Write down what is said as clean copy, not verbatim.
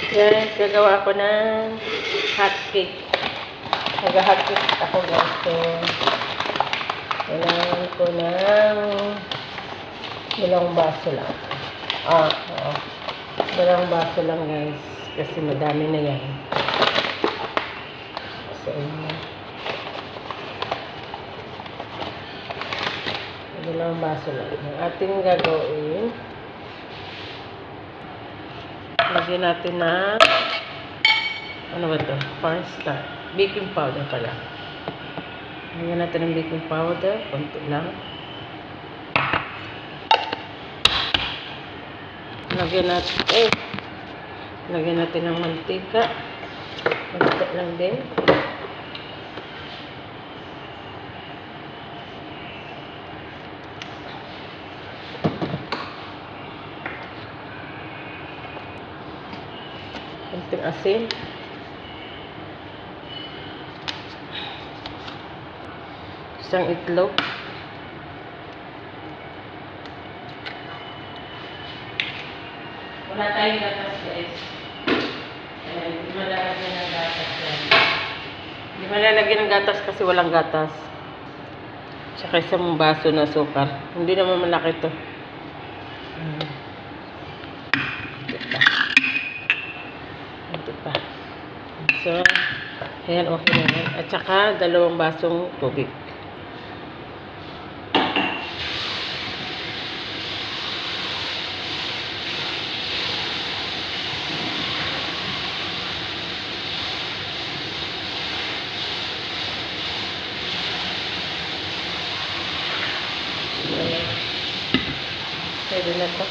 Guys, gagawa ako ng hot cake. Nag-hot cake ako guys. So, kailangan ko ng dalawang baso lang. Oo. Dalawang baso lang guys. Kasi madami na yan. So, dalawang baso lang. Ang ating gagawin, lagyan natin na ano ba ito? Cornstarch. Baking powder pala. Lagyan natin ng baking powder. Konti lang. Lagyan natin ng mantika. Konti lang din. Konting asin. Isang itlog. Wala tayong gatas guys. Hindi malalagyan ng gatas yan. Hindi malalagyan ng gatas kasi walang gatas. Tsaka isang baso na sukar. Hindi naman malaki ito. Ito pa. So, ayan, okay na yan. At saka, 2 basong tubig. Pwede na ito.